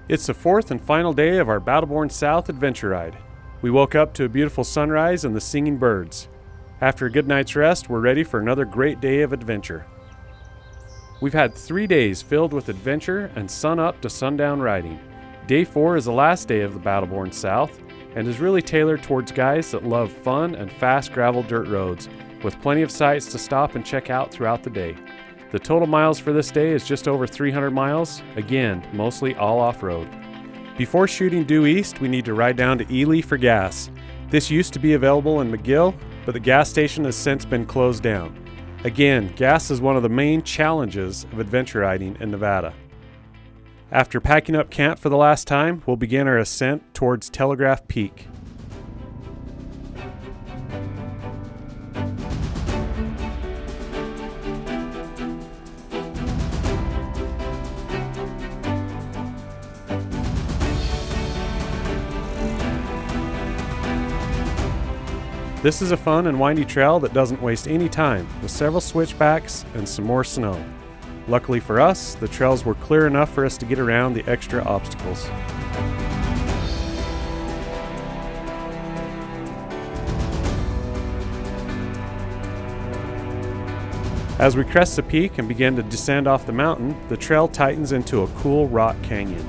It's the fourth and final day of our Battleborn South adventure ride. We woke up to a beautiful sunrise and the singing birds. After a good night's rest, we're ready for another great day of adventure. We've had 3 days filled with adventure and sun-up to sundown riding. Day 4 is the last day of the Battleborn South and is really tailored towards guys that love fun and fast gravel dirt roads, with plenty of sites to stop and check out throughout the day. The total miles for this day is just over 300 miles, again, mostly all off-road. Before shooting due east, we need to ride down to Ely for gas. This used to be available in McGill, but the gas station has since been closed down. Again, gas is one of the main challenges of adventure riding in Nevada. After packing up camp for the last time, we'll begin our ascent towards Telegraph Peak. This is a fun and windy trail that doesn't waste any time, with several switchbacks and some more snow. Luckily for us, the trails were clear enough for us to get around the extra obstacles. As we crest the peak and begin to descend off the mountain, the trail tightens into a cool rock canyon.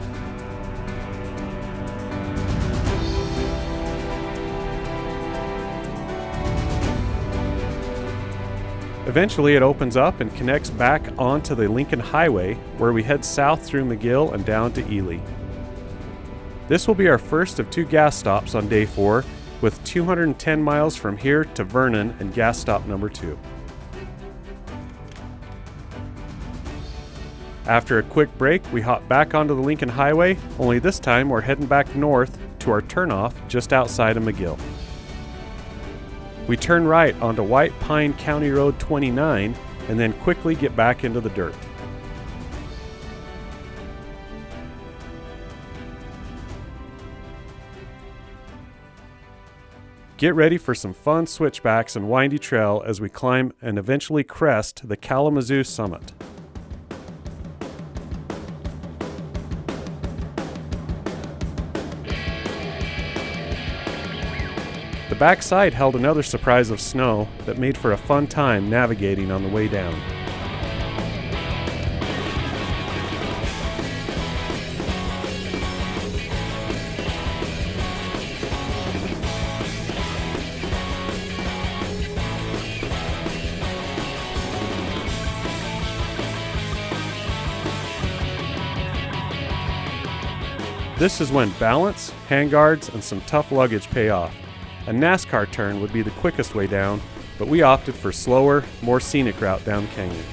Eventually it opens up and connects back onto the Lincoln Highway, where we head south through McGill and down to Ely. This will be our first of 2 gas stops on day 4, with 210 miles from here to Vernon and gas stop number 2. After a quick break, we hop back onto the Lincoln Highway, only this time we're heading back north to our turnoff just outside of McGill. We turn right onto White Pine County Road 29 and then quickly get back into the dirt. Get ready for some fun switchbacks and windy trail as we climb and eventually crest the KALAMAZOO summit. The backside held another surprise of snow that made for a fun time navigating on the way down. This is when balance, handguards, and some tough luggage pay off. A NASCAR turn would be the quickest way down, but we opted for slower, more scenic route down the canyon.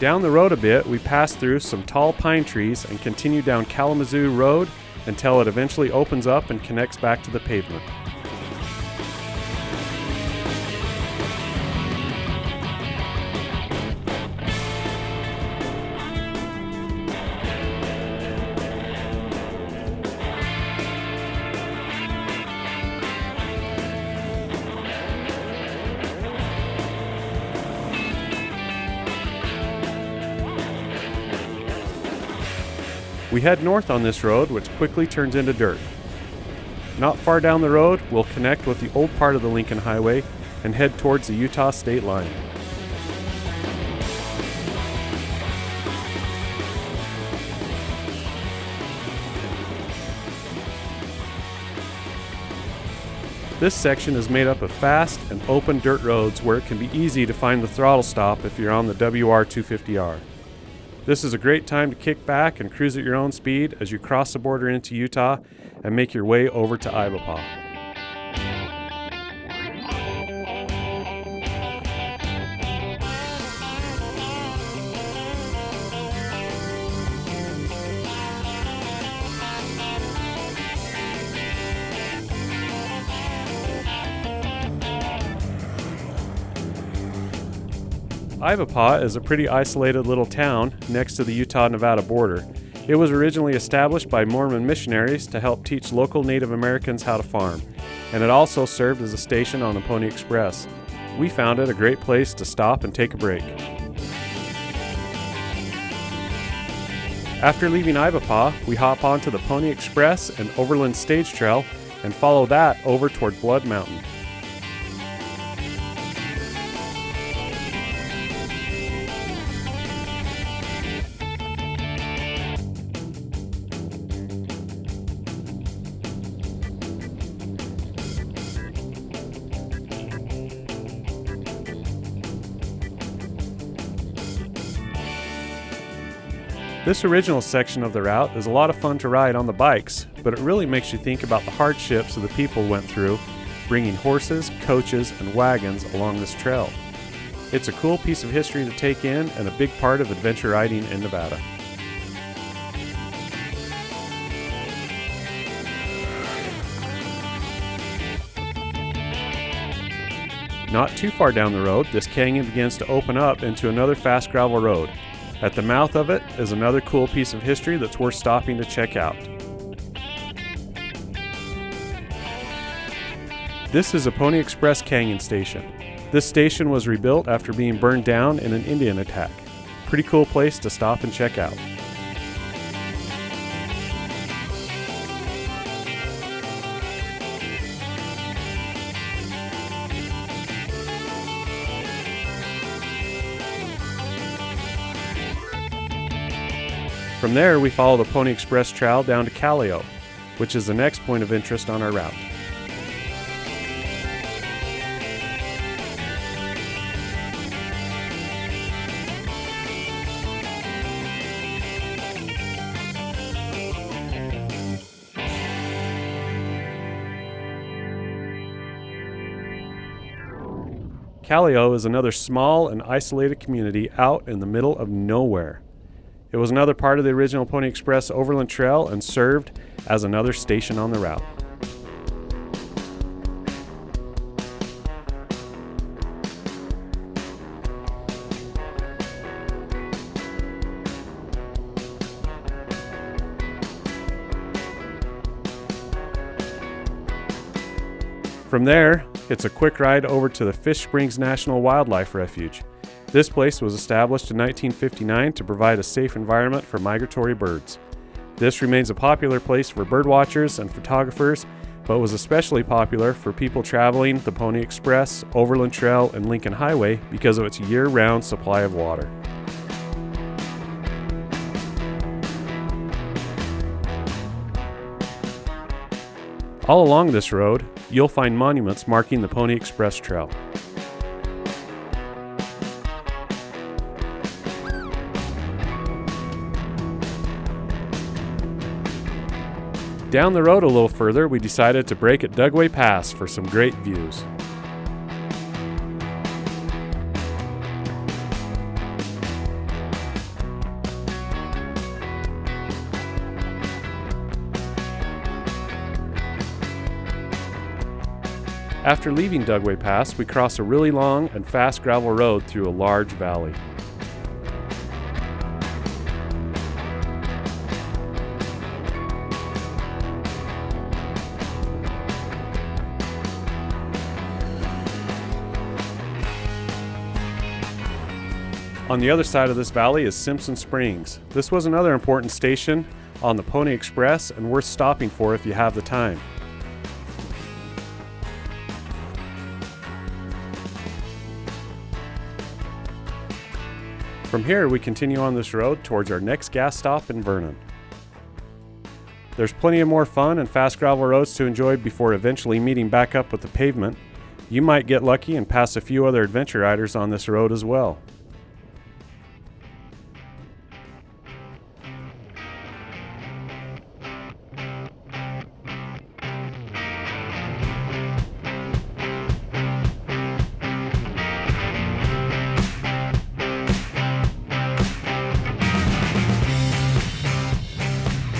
Down the road a bit, we pass through some tall pine trees and continue down KALAMAZOO Road until it eventually opens up and connects back to the pavement. We head north on this road, which quickly turns into dirt. Not far down the road, we'll connect with the old part of the Lincoln Highway and head towards the Utah state line. This section is made up of fast and open dirt roads where it can be easy to find the throttle stop if you're on the WR250R. This is a great time to kick back and cruise at your own speed as you cross the border into Utah and make your way over to Ibapaw. Ibapaw is a pretty isolated little town next to the Utah-Nevada border. It was originally established by Mormon missionaries to help teach local Native Americans how to farm, and it also served as a station on the Pony Express. We found it a great place to stop and take a break. After leaving Ivapaw, we hop onto the Pony Express and Overland Stage Trail and follow that over toward Blood Mountain. This original section of the route is a lot of fun to ride on the bikes, but it really makes you think about the hardships that the people went through bringing horses, coaches, and wagons along this trail. It's a cool piece of history to take in and a big part of adventure riding in Nevada. Not too far down the road, this canyon begins to open up into another fast gravel road. At the mouth of it is another cool piece of history that's worth stopping to check out. This is a Pony Express Canyon station. This station was rebuilt after being burned down in an Indian attack. Pretty cool place to stop and check out. From there, we follow the Pony Express Trail down to KALAMAZOO, which is the next point of interest on our route. KALAMAZOO is another small and isolated community out in the middle of nowhere. It was another part of the original Pony Express Overland Trail and served as another station on the route. From there, it's a quick ride over to the Fish Springs National Wildlife Refuge. This place was established in 1959 to provide a safe environment for migratory birds. This remains a popular place for birdwatchers and photographers, but was especially popular for people traveling the Pony Express, Overland Trail, and Lincoln Highway because of its year-round supply of water. All along this road, you'll find monuments marking the Pony Express Trail. Down the road a little further, we decided to break at Dugway Pass for some great views. After leaving Dugway Pass, we cross a really long and fast gravel road through a large valley. On the other side of this valley is Simpson Springs. This was another important station on the Pony Express and worth stopping for if you have the time. From here, we continue on this road towards our next gas stop in Vernon. There's plenty of more fun and fast gravel roads to enjoy before eventually meeting back up with the pavement. You might get lucky and pass a few other adventure riders on this road as well.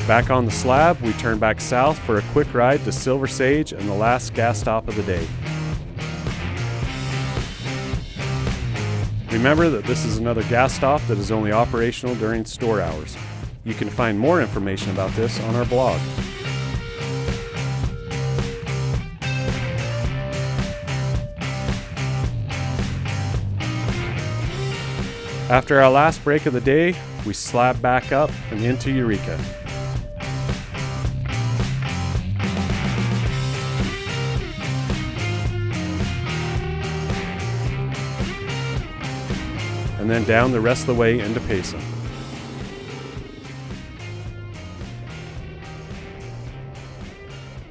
Back on the slab, we turn back south for a quick ride to Silver Sage and the last gas stop of the day. Remember that this is another gas stop that is only operational during store hours. You can find more information about this on our blog. After our last break of the day, we slab back up and into Eureka. And then down the rest of the way into Payson.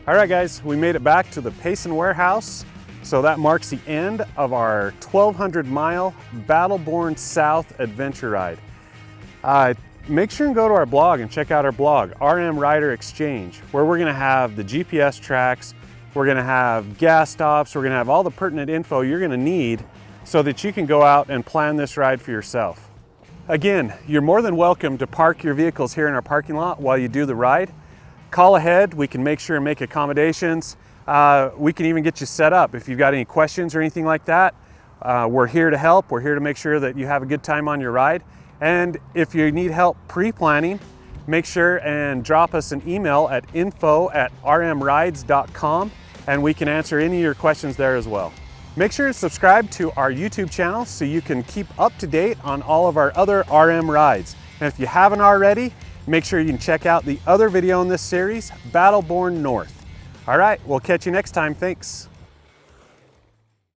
All right guys, we made it back to the Payson warehouse. So that marks the end of our 1,200-mile Battleborn South adventure ride. Make sure and go to our blog and check out our blog, RM Rider Exchange, where we're gonna have the GPS tracks, we're gonna have gas stops, we're gonna have all the pertinent info you're gonna need so that you can go out and plan this ride for yourself. Again, you're more than welcome to park your vehicles here in our parking lot while you do the ride. Call ahead, we can make sure and make accommodations. We can even get you set up if you've got any questions or anything like that. We're here to help. We're here to make sure that you have a good time on your ride. And if you need help pre-planning, make sure and drop us an email at info@rmrides.com and we can answer any of your questions there as well. Make sure to subscribe to our YouTube channel so you can keep up to date on all of our other RM rides. And if you haven't already, make sure you can check out the other video in this series, Battleborn North. All right, we'll catch you next time. Thanks.